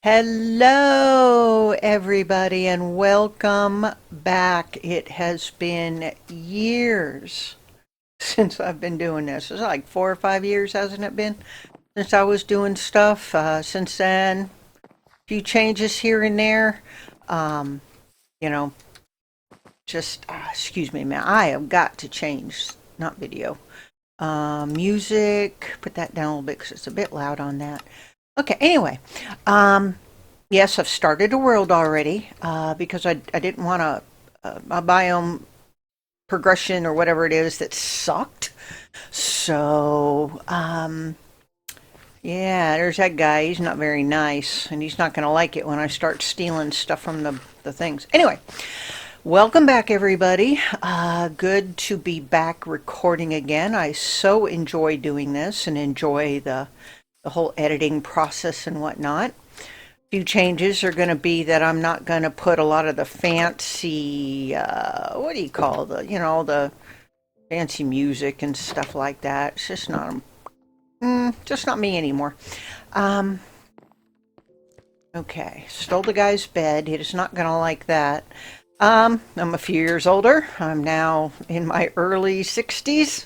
Hello, everybody, and welcome back. It has been years since I've been doing this. It's like 4 or 5 years, hasn't it been? Since I was doing stuff. Since then, a few changes here and there. Um, you know, excuse me, man. I have got to change, not video. Music, put that down a little bit because it's a bit loud on that. Okay, anyway. Um, Yes, I've started a world already because I didn't want a biome progression or whatever it is that sucked. So, yeah, there's that guy. He's not very nice, and he's not going to like it when I start stealing stuff from the things. Anyway, welcome back, everybody. Good to be back recording again. I so enjoy doing this and enjoy the whole editing process and whatnot. Few changes are going to be that I'm not going to put a lot of the fancy, what do you call the fancy music and stuff like that. It's just not me anymore. Um, okay, stole the guy's bed. He is not going to like that. I'm a few years older. I'm now in my early 60s,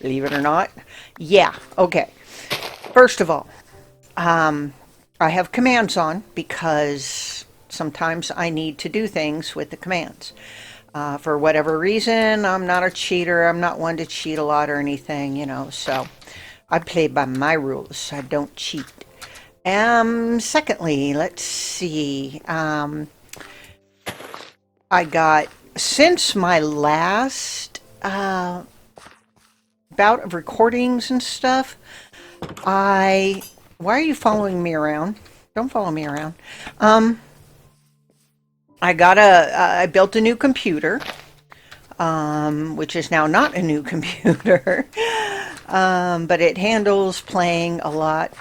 believe it or not. Yeah, okay. First of all, I have commands on because sometimes I need to do things with the commands. For whatever reason, I'm not a cheater. I'm not one to cheat a lot or anything. So I play by my rules. I don't cheat. Secondly, let's see. I got, since my last bout of recordings and stuff, why are you following me around? Don't follow me around. I built a new computer, which is now not a new computer, but it handles playing a lot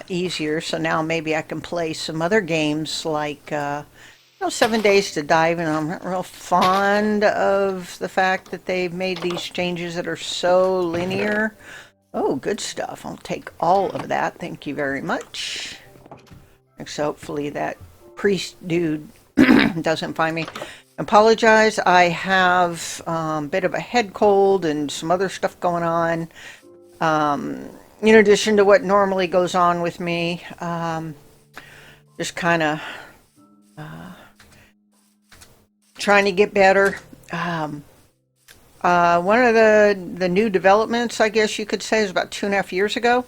easier. So now maybe I can play some other games like, 7 Days to Dive, and I'm not real fond of the fact that they've made these changes that are so linear. Oh, good stuff. I'll take all of that. Thank you very much. So hopefully that priest dude doesn't find me. Apologize. I have a bit of a head cold and some other stuff going on. In addition to what normally goes on with me. Just kind of trying to get better. One of the new developments, I guess you could say, is about 2.5 years ago.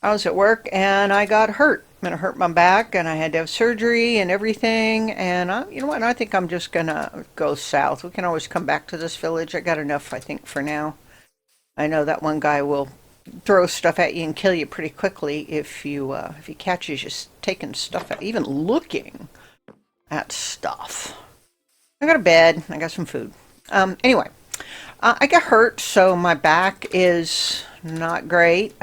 I was at work and I got hurt. And I hurt my back and I had to have surgery and everything. And you know what? I think I'm just going to go south. We can always come back to this village. I got enough, I think, for now. I know that one guy will throw stuff at you and kill you pretty quickly if he catches you taking stuff out, even looking at stuff. I got a bed. I got some food. Anyway. I got hurt, so my back is not great.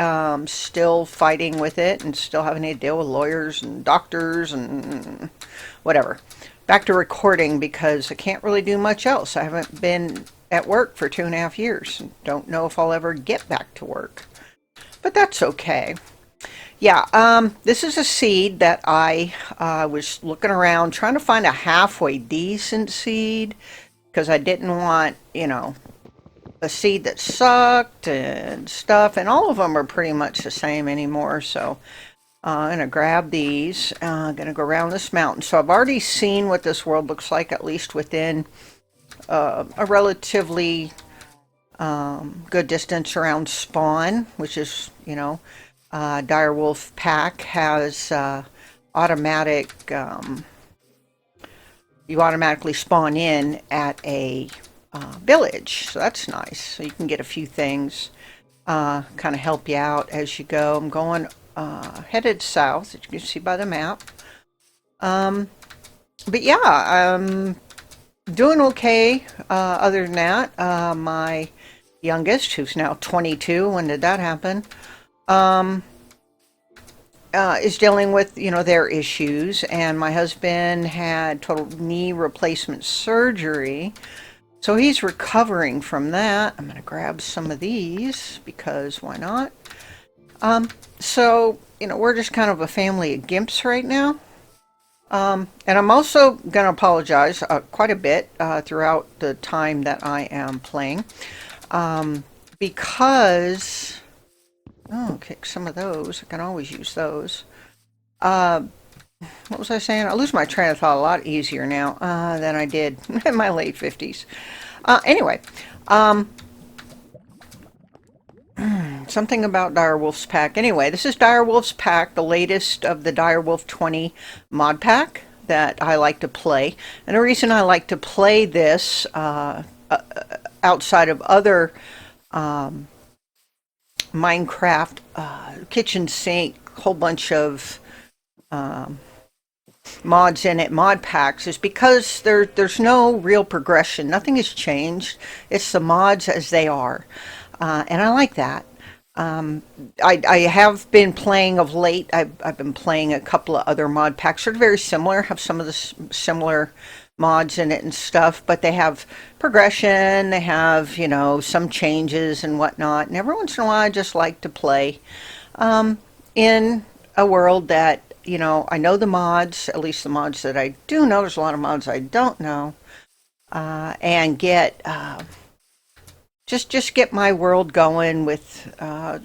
Still fighting with it and still having to deal with lawyers and doctors and whatever. Back to recording because I can't really do much else. I haven't been at work for 2.5 years. Don't know if I'll ever get back to work. But that's okay. Yeah, this is a seed that I was looking around trying to find a halfway decent seed because I didn't want, a seed that sucked and stuff, and all of them are pretty much the same anymore. So I'm gonna grab these. Gonna go around this mountain. So I've already seen what this world looks like, at least within a relatively good distance around spawn, which is, Direwolf Pack has automatic. You automatically spawn in at a village, so that's nice. So you can get a few things, kind of help you out as you go. I'm going headed south, as you can see by the map. But yeah, I'm doing okay. Other than that, my youngest, who's now 22, when did that happen? Is dealing with, their issues, and my husband had total knee replacement surgery. So he's recovering from that. I'm going to grab some of these because why not? So we're just kind of a family of gimps right now. And I'm also going to apologize quite a bit throughout the time that I am playing because, oh, kick some of those. I can always use those. Uh, what was I saying? I lose my train of thought a lot easier now than I did in my late 50s. Anyway, um, something about Direwolf's pack. Anyway, this is Direwolf's pack, the latest of the Direwolf 20 mod pack that I like to play. And the reason I like to play this outside of other Minecraft kitchen sink, whole bunch of mods in it, mod packs, is because there's no real progression. Nothing has changed. It's the mods as they are. And I like that. I have been playing of late. I've been playing a couple of other mod packs that are very similar, have some of the similar mods in it and stuff, but they have progression, they have, some changes and whatnot. And every once in a while, I just like to play in a world that, I know the mods, at least the mods that I do know. There's a lot of mods I don't know, and get just get my world going with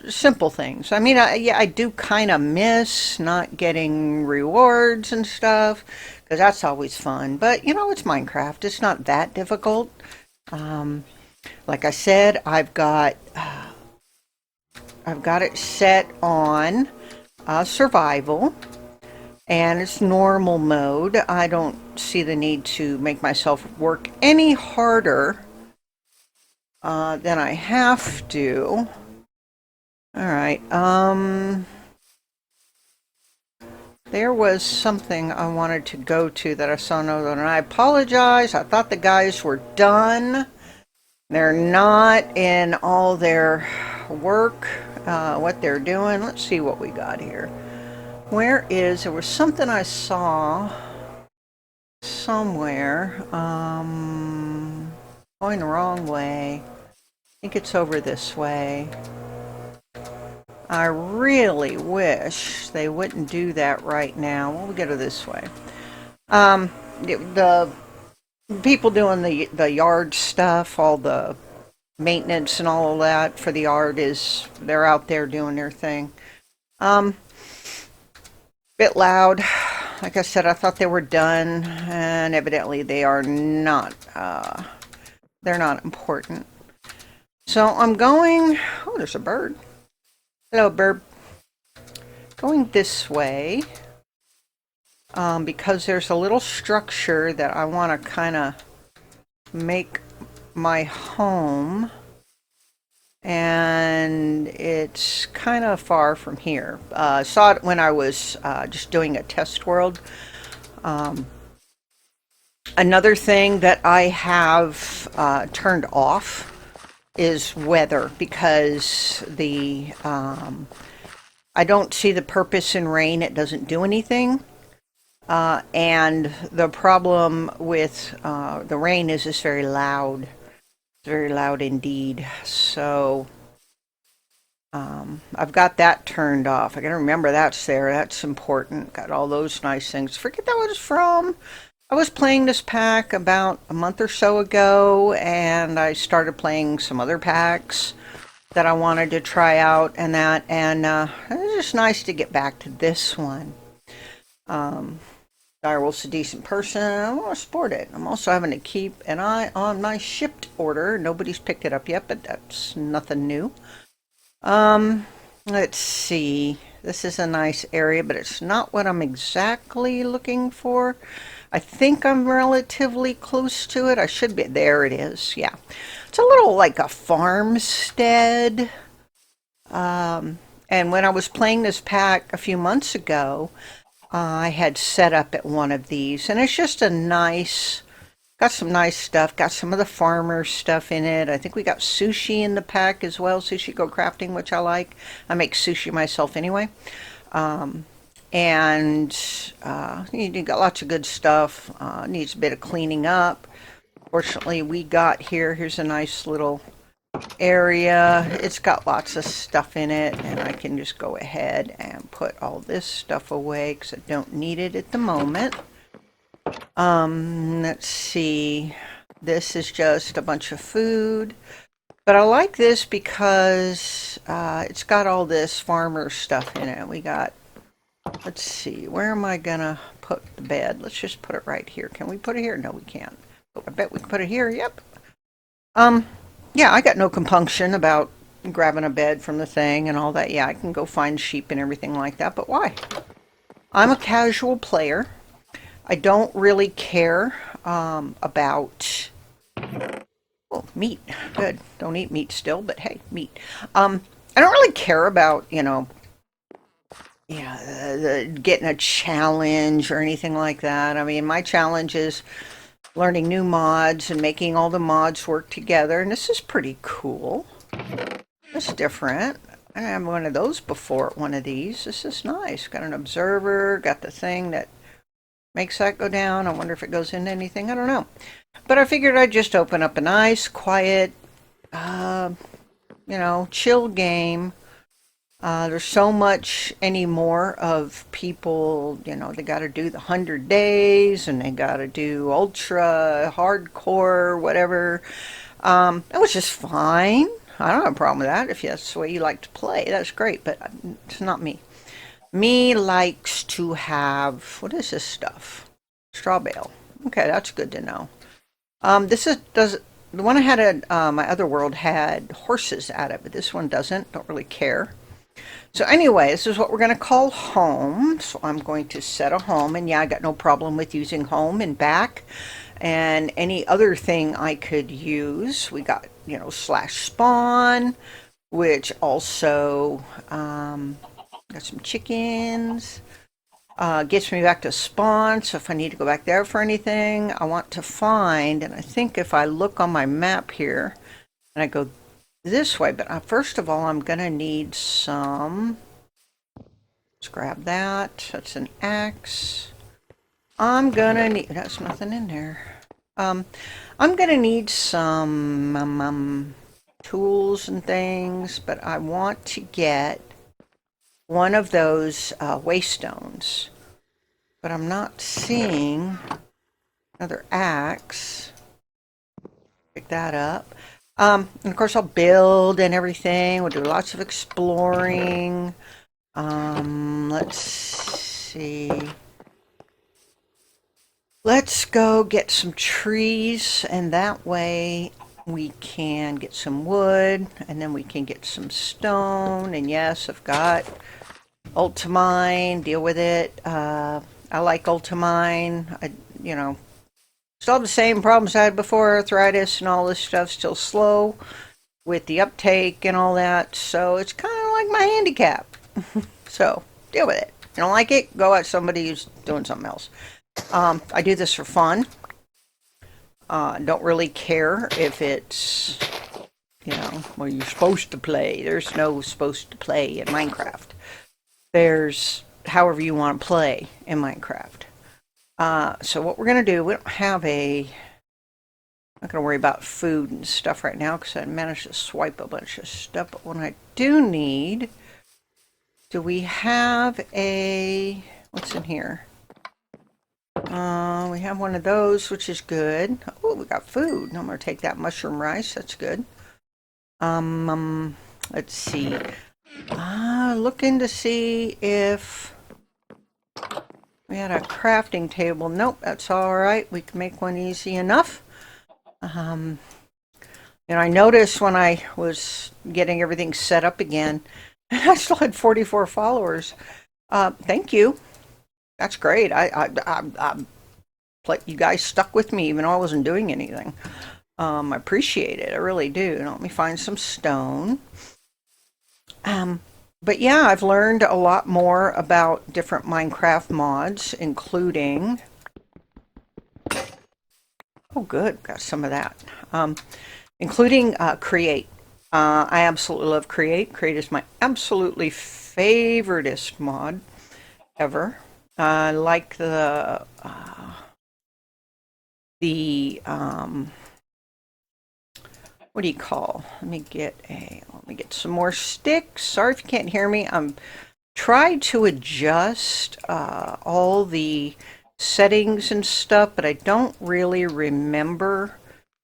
simple things. I mean, I do kind of miss not getting rewards and stuff because that's always fun. But it's Minecraft. It's not that difficult. Like I said, I've got it set on survival, and it's normal mode. I don't see the need to make myself work any harder then I have to. All right. There was something I wanted to go to that I saw no, and I apologize. I thought the guys were done. They're not in all their work, what they're doing. Let's see what we got here. There was something I saw somewhere. Going the wrong way. I think it's over this way. I really wish they wouldn't do that right now. We'll go to this way. The people doing the yard stuff, all the maintenance and all of that for the yard, they're out there doing their thing. Bit loud. Like I said, I thought they were done, and evidently they are not. They're not important. So I'm going... Oh, there's a bird. Hello, bird. Going this way because there's a little structure that I want to kind of make my home. And it's kind of far from here. I saw it when I was just doing a test world. Another thing that I have turned off is weather, because I don't see the purpose in rain. It doesn't do anything. And the problem with the rain is it's very loud. It's very loud indeed. So I've got that turned off. I gotta remember that's there. That's important. Got all those nice things. Forget that was from. I was playing this pack about a month or so ago, and I started playing some other packs that I wanted to try out and that, and it was just nice to get back to this one. Direwolf's a decent person. I want to support it. I'm also having to keep an eye on my shipped order. Nobody's picked it up yet, but that's nothing new. Let's see. This is a nice area, but it's not what I'm exactly looking for. I think I'm relatively close to it. I should be. There it is. Yeah. It's a little like a farmstead. And when I was playing this pack a few months ago, I had set up at one of these. And it's just a nice, got some nice stuff. Got some of the farmer stuff in it. I think we got sushi in the pack as well. Sushi Go Crafting, which I like. I make sushi myself anyway. And you got lots of good stuff. Needs a bit of cleaning up. Fortunately, we got here's a nice little area. It's got lots of stuff in it, and I can just go ahead and put all this stuff away because I don't need it at the moment. Let's see. This is just a bunch of food. But I like this because it's got all this farmer stuff in it. We got, let's see, where am I gonna put the bed? Let's just put it right here. Can we put it here? No, we can't. But I bet we can put it here. Yep. Yeah, I got no compunction about grabbing a bed from the thing and all that. Yeah, I can go find sheep and everything like that, but why? I'm a casual player. I don't really care about, well, meat. Good. Don't eat meat still, but hey, meat. I don't really care about, getting a challenge or anything like that. I mean, my challenge is learning new mods and making all the mods work together, and this is pretty cool. It's different. I didn't have one of those before, one of these. This is nice. Got an observer, got the thing that makes that go down. I wonder if it goes into anything. I don't know. But I figured I'd just open up a nice, quiet, chill game. There's so much anymore of people, they got to do the 100 days and they got to do ultra, hardcore, whatever. Which is fine. I don't have a problem with that. If that's the way you like to play, that's great, but it's not me. Me likes to have, what is this stuff? Straw bale. Okay, that's good to know. The one I had at my other world had horses at it, but this one doesn't. Don't really care. So anyway, this is what we're going to call home. So I'm going to set a home, and yeah, I got no problem with using home and back and any other thing I could use. We got, /spawn, which also got some chickens. Gets me back to spawn, so if I need to go back there for anything, I want to find, and I think if I look on my map here, and I go this way, but first of all, I'm going to need some, let's grab that, that's an axe. I'm going to need, that's nothing in there. I'm going to need some tools and things, but I want to get one of those waystones, but I'm not seeing another axe. Pick that up. And of course I'll build and everything. We'll do lots of exploring. Let's see. Let's go get some trees, and that way we can get some wood, and then we can get some stone. And yes, I've got Ultimine, deal with it. I like Ultimine. Still have the same problems I had before, arthritis and all this stuff, still slow with the uptake and all that. So it's kind of like my handicap. So deal with it. You don't like it? Go at somebody who's doing something else. I do this for fun. Don't really care if it's, well, you're supposed to play. There's no supposed to play in Minecraft. There's however you want to play in Minecraft. So what we're going to do, we don't have I'm not going to worry about food and stuff right now because I managed to swipe a bunch of stuff. But what I do need, do we have what's in here? We have one of those, which is good. Oh, we got food. I'm going to take that mushroom rice. That's good. Let's see. Looking to see if we had a crafting table. Nope, that's all right. We can make one easy enough. I noticed when I was getting everything set up again, I still had 44 followers. Thank you. That's great. You guys stuck with me even though I wasn't doing anything. I appreciate it. I really do. Let me find some stone. But yeah, I've learned a lot more about different Minecraft mods, including, oh good, got some of that, including Create. I absolutely love Create. Create is my absolutely favoriteest mod ever. I like the what do you call? Let me get some more sticks. Sorry if you can't hear me. I'm trying to adjust all the settings and stuff, but I don't really remember.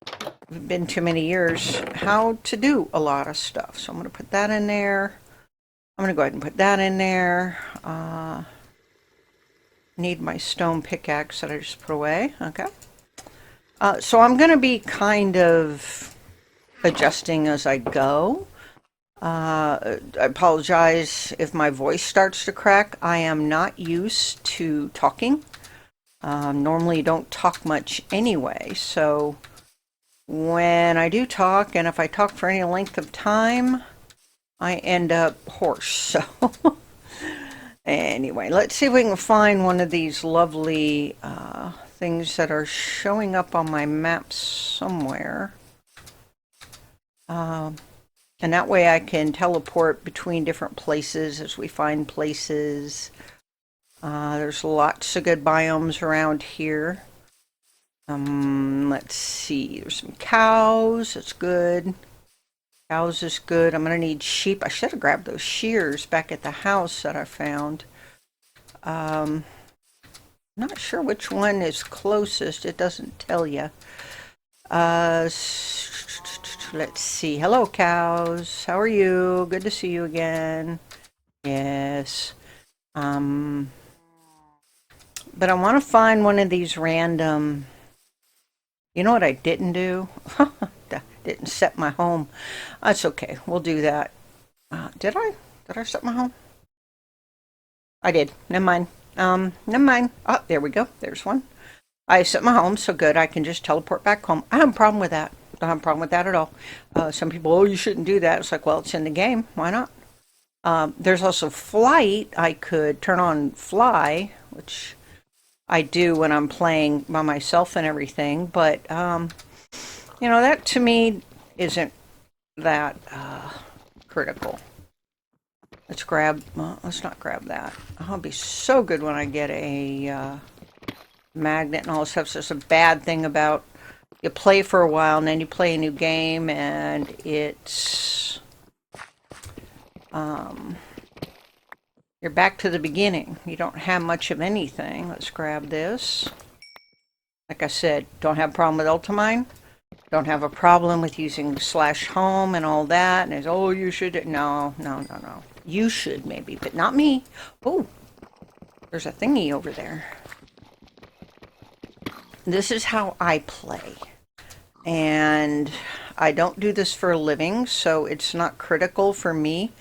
It's been too many years how to do a lot of stuff. So I'm going to put that in there. I'm going to go ahead and put that in there. Need my stone pickaxe that I just put away. Okay. So I'm going to be kind of adjusting as I go. I apologize if my voice starts to crack. I am not used to talking. Normally don't talk much anyway, so when I do talk, and if I talk for any length of time, I end up hoarse. So anyway, let's see if we can find one of these lovely things that are showing up on my map somewhere. And that way I can teleport between different places as we find places. There's lots of good biomes around here. Let's see. There's some cows. That's good. Cows is good. I'm going to need sheep. I should have grabbed those shears back at the house that I found. Not sure which one is closest. It doesn't tell you. Let's see. Hello, cows. How are you? Good to see you again. Yes. But I want to find one of these random... You know what I didn't do? Didn't set my home. That's okay. We'll do that. Did I? Did I set my home? I did. Never mind. Never mind. Oh, there we go. There's one. I set my home, so good. I can just teleport back home. I have a problem with that. Don't have a problem with that at all. Some people, oh, you shouldn't do that. It's like, well, it's in the game. Why not? There's also flight. I could turn on fly, which I do when I'm playing by myself and everything. But, you know, that to me isn't that critical. Let's grab, well, let's not grab that. I'll be so good when I get a magnet and all this stuff. So it's a bad thing about you play for a while and then you play a new game and it's you're back to the beginning. You don't have much of anything. Let's grab this. Like I said, don't have a problem with Ultimine. Don't have a problem with using /home and all that. And it's, oh, you should. No. You should maybe, but not me. Oh, there's a thingy over there. This is how I play. And I don't do this for a living, so it's not critical for me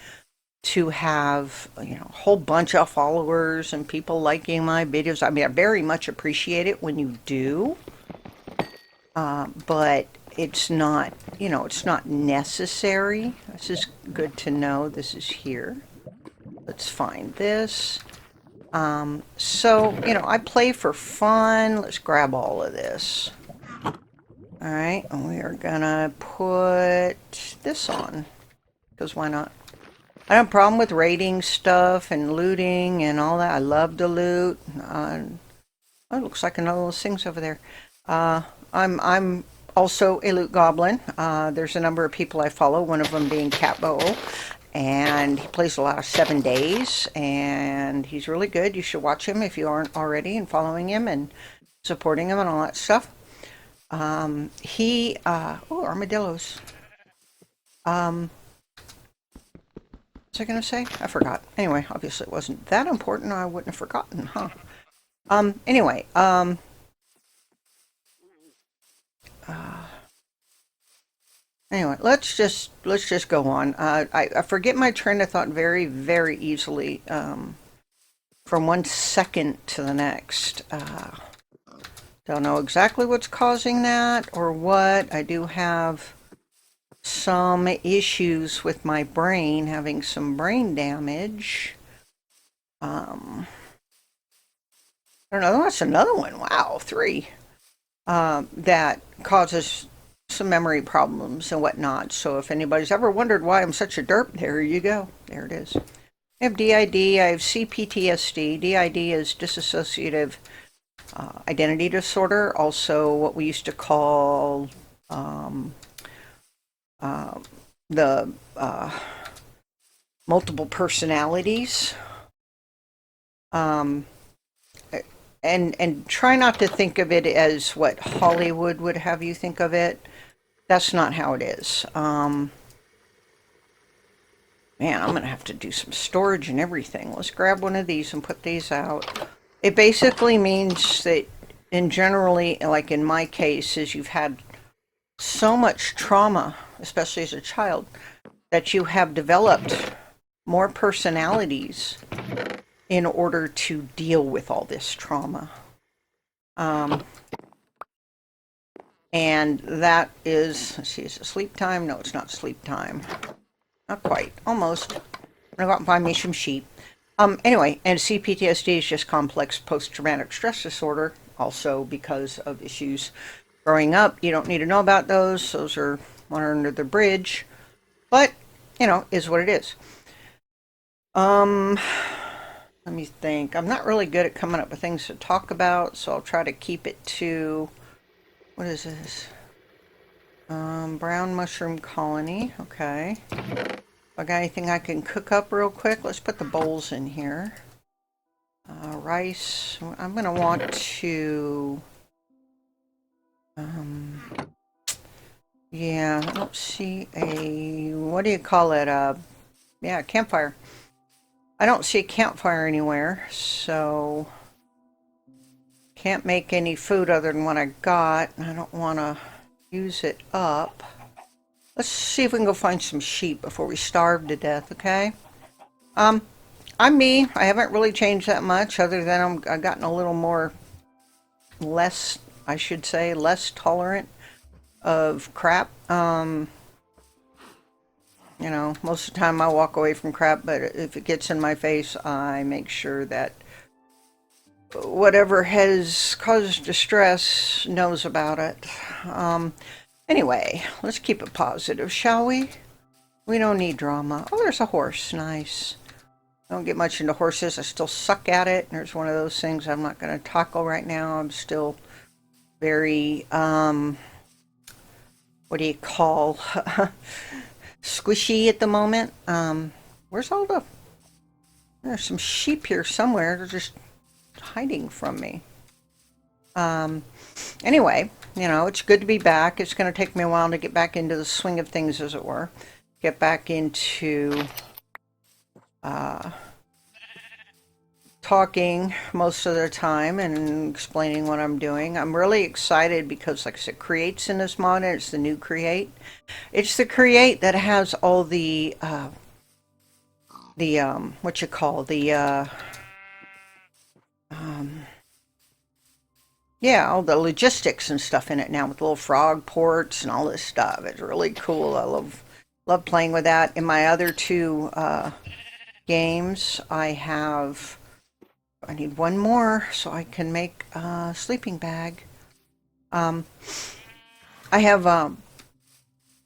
to have, you know, a whole bunch of followers and people liking my videos. I mean, I very much appreciate it when you do. But it's not, you know, it's not necessary. This is good to know. This is here. Let's find this. So, you know, I play for fun. Let's grab all of this. All right, and we are gonna put this on, because why not? I don't have a problem with raiding stuff and looting and all that. I love to loot. Oh, it looks like another of those things over there. I'm also a loot goblin. There's a number of people I follow, one of them being Catbo, and he plays a lot of 7 Days, and he's really good. You should watch him if you aren't already, and following him and supporting him and all that stuff. Oh, armadillos. What was I gonna say? I forgot. Anyway, obviously it wasn't that important, or I wouldn't have forgotten, huh? Anyway, anyway, let's just go on. I forget my train of thought very, very easily, from 1 second to the next. Don't know exactly what's causing that or what. I do have some issues with my brain, having some brain damage. I don't know, that's another one. Wow, 3. That causes some memory problems and whatnot. So if anybody's ever wondered why I'm such a derp, there you go. There it is. I have DID, I have CPTSD. DID is dissociative identity disorder, also what we used to call the multiple personalities. Um, and try not to think of it as what Hollywood would have you think of it. That's not how it is. Man, I'm gonna have to do some storage and everything. Let's grab one of these and put these out. It basically means that, in generally, like in my case, is you've had so much trauma, especially as a child, that you have developed more personalities in order to deal with all this trauma. And that is, let's see, is it sleep time? No, it's not sleep time. Not quite. Almost. I'm gonna go out and find me some sheep. Anyway, and CPTSD is just complex post-traumatic stress disorder, also because of issues growing up. You don't need to know about those. Those are water under the bridge. But, is what it is. Let me think. I'm not really good at coming up with things to talk about, so I'll try to keep it to, what is this? Brown mushroom colony. Okay. I got anything I can cook up real quick? Let's put the bowls in here. Rice. I'm going to want to... yeah, I don't see a... what do you call it? Yeah, campfire. I don't see a campfire anywhere, so... can't make any food other than what I got. I don't want to use it up. Let's see if we can go find some sheep before we starve to death, okay? I'm me. I haven't really changed that much, other than I've gotten a little more, less, I should say, less tolerant of crap. Most of the time I walk away from crap, but if it gets in my face, I make sure that whatever has caused distress knows about it. Anyway, let's keep it positive, shall we? We don't need drama. Oh, there's a horse. Nice. I don't get much into horses. I still suck at it. There's one of those things I'm not going to tackle right now. I'm still very, what do you call, squishy at the moment. Where's all the... there's some sheep here somewhere. They're just hiding from me. Anyway, it's good to be back. It's going to take me a while to get back into the swing of things, as it were. Get back into talking most of the time and explaining what I'm doing. I'm really excited because, like I said, Create's in this mod, and it's the new Create. It's the Create that has all the what you call the yeah, all the logistics and stuff in it now, with little frog ports and all this stuff. It's really cool. I love playing with that. In my other two games, I need one more so I can make a sleeping bag. I have an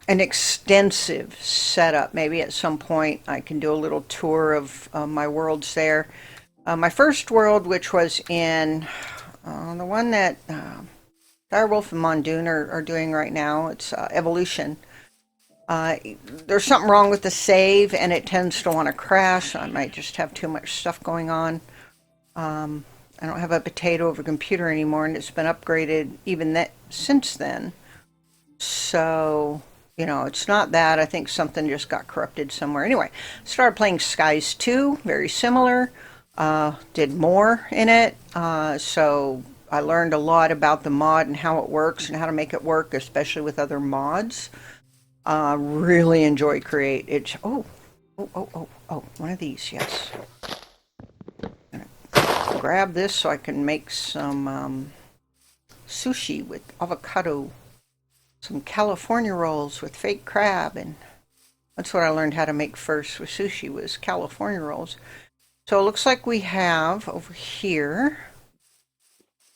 extensive setup. Maybe at some point I can do a little tour of my worlds there. My first world, which was in the one that Direwolf and Mondoon are doing right now, it's Evolution. There's something wrong with the save, and it tends to want to crash. I might just have too much stuff going on. I don't have a potato over computer anymore, and it's been upgraded even since then. So, it's not that. I think something just got corrupted somewhere. Anyway, started playing Skies 2, very similar. Did more in it, so I learned a lot about the mod and how it works and how to make it work, especially with other mods. Really enjoy Create. It's oh, one of these, yes. Grab this so I can make some sushi with avocado, some California rolls with fake crab, and that's what I learned how to make first with sushi, was California rolls. So it looks like we have over here,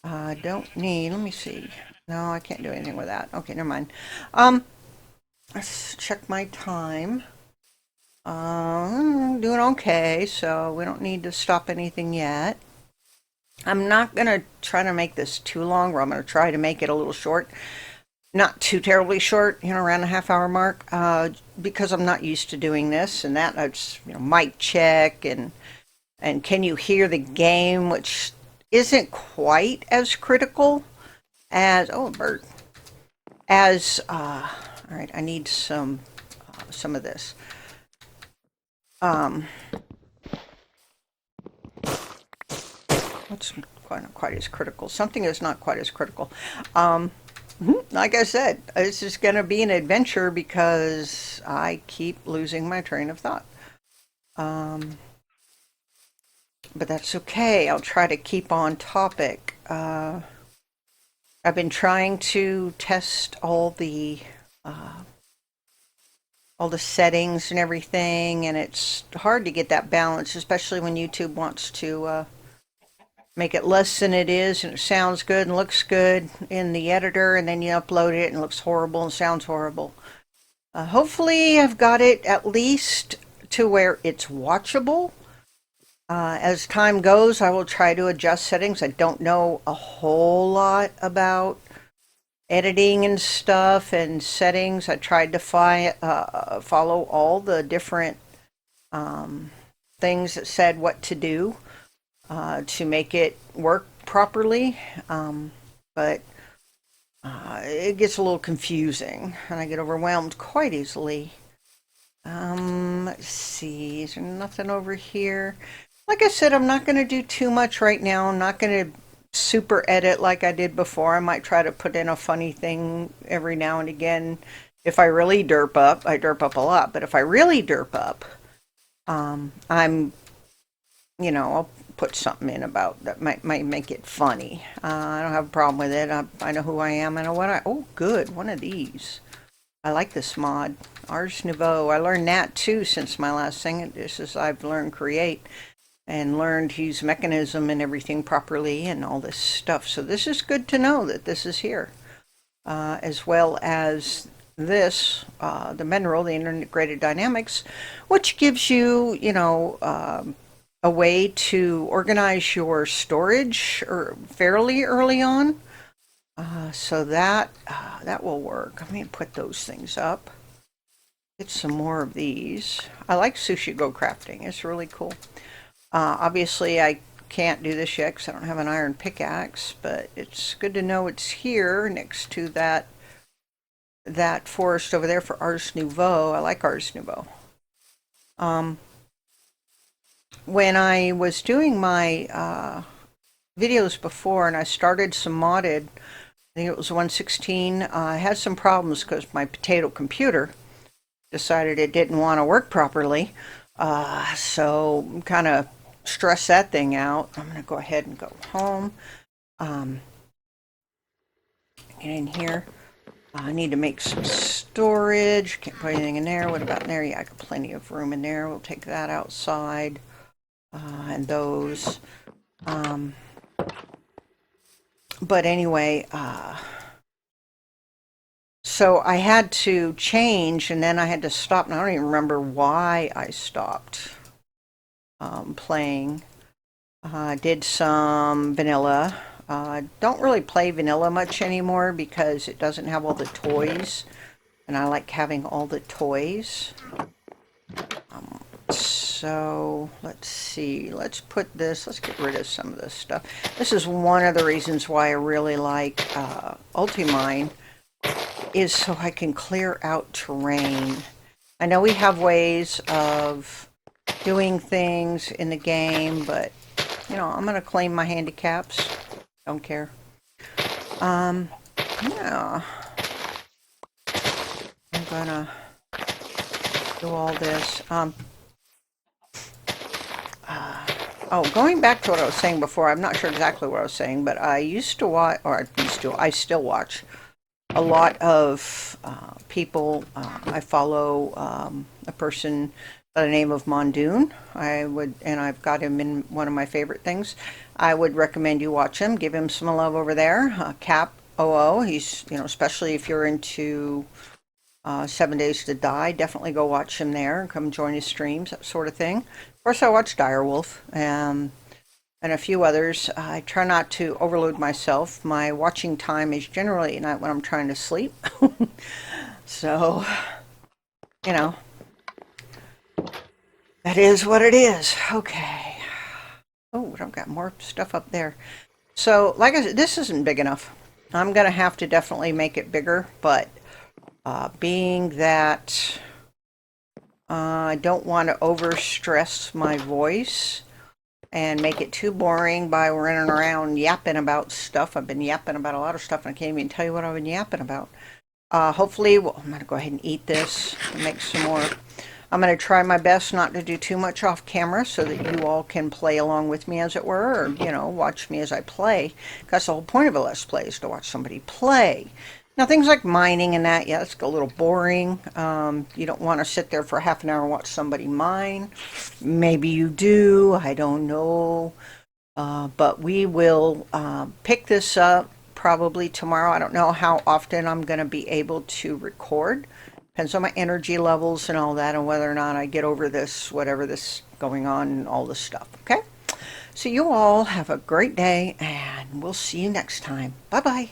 I don't need, let me see. No, I can't do anything with that. Okay, never mind. Let's check my time. Doing okay, so we don't need to stop anything yet. I'm not going to try to make this too long, or I'm going to try to make it a little short. not too terribly short, around the half hour mark, because I'm not used to doing this and that. I just, mic check and can you hear the game, which isn't quite as critical as, oh, a bird, as, all right, I need some of this. What's not quite as critical? Something is not quite as critical. Um, like I said, this is going to be an adventure because I keep losing my train of thought. Um, but that's okay. I'll try to keep on topic. I've been trying to test all the settings and everything, and it's hard to get that balance, especially when YouTube wants to make it less than it is, and it sounds good and looks good in the editor, and then you upload it and it looks horrible and sounds horrible. Hopefully, I've got it at least to where it's watchable. As time goes, I will try to adjust settings. I don't know a whole lot about editing and stuff and settings. I tried to follow all the different things that said what to do to make it work properly. But it gets a little confusing and I get overwhelmed quite easily. Let's see, is there nothing over here? Like I said, I'm not going to do too much right now. I'm not going to super edit like I did before. I might try to put in a funny thing every now and again. If I really derp up, I derp up a lot, but if I really derp up, I'm, I'll put something in about that might make it funny. I don't have a problem with it. I know who I am. I know oh, good, one of these. I like this mod, Ars Nouveau. I learned that too since my last thing. This is I've learned Create and learned to use mechanism and everything properly and all this stuff. So this is good to know that this is here, as well as this, the mineral, the integrated dynamics, which gives you, a way to organize your storage fairly early on. So that will work. I'm going to put those things up. Get some more of these. I like Sushi Go Crafting. It's really cool. Obviously, I can't do this yet because I don't have an iron pickaxe, but it's good to know it's here next to that forest over there for Ars Nouveau. I like Ars Nouveau. When I was doing my videos before and I started some modded, I think it was 116, I had some problems because my potato computer decided it didn't want to work properly. So kind of stress that thing out. I'm going to go ahead and go home. Get in here. I need to make some storage. Can't put anything in there. What about in there? Yeah, I got plenty of room in there. We'll take that outside. And those. But anyway, so I had to change and then I had to stop. And I don't even remember why I stopped playing. Did some vanilla. Don't really play vanilla much anymore because it doesn't have all the toys. And I like having all the toys. So let's see. Let's get rid of some of this stuff. This is one of the reasons why I really like Ultimine, is so I can clear out terrain. I know we have ways of doing things in the game, but I'm going to claim my handicaps. Don't care. Yeah. I'm going to do all this. Oh, going back to what I was saying before, I'm not sure exactly what I was saying, but I used to watch, I still watch a lot of people. I follow a person by the name of Mondoon. And I've got him in one of my favorite things. I would recommend you watch him. Give him some love over there. Cap OO. He's, especially if you're into 7 Days to Die, definitely go watch him there and come join his streams, that sort of thing. Of course, I watch Direwolf. and a few others. I try not to overload myself. My watching time is generally not when I'm trying to sleep. So, you know, that is what it is. Okay. Oh, I've got more stuff up there. So, like I said, this isn't big enough. I'm going to have to definitely make it bigger, but being that I don't want to overstress my voice and make it too boring by running around yapping about stuff. I've been yapping about a lot of stuff, and I can't even tell you what I've been yapping about. Hopefully, well, I'm going to go ahead and eat this and make some more. I'm going to try my best not to do too much off camera so that you all can play along with me, as it were, or, watch me as I play. Because the whole point of a Let's Play is to watch somebody play. Now, things like mining and that, yeah, it's a little boring. You don't want to sit there for half an hour and watch somebody mine. Maybe you do, I don't know. But we will pick this up probably tomorrow. I don't know how often I'm going to be able to record. Depends on my energy levels and all that, and whether or not I get over this, whatever this going on, and all this stuff. Okay? So you all have a great day, and we'll see you next time. Bye bye.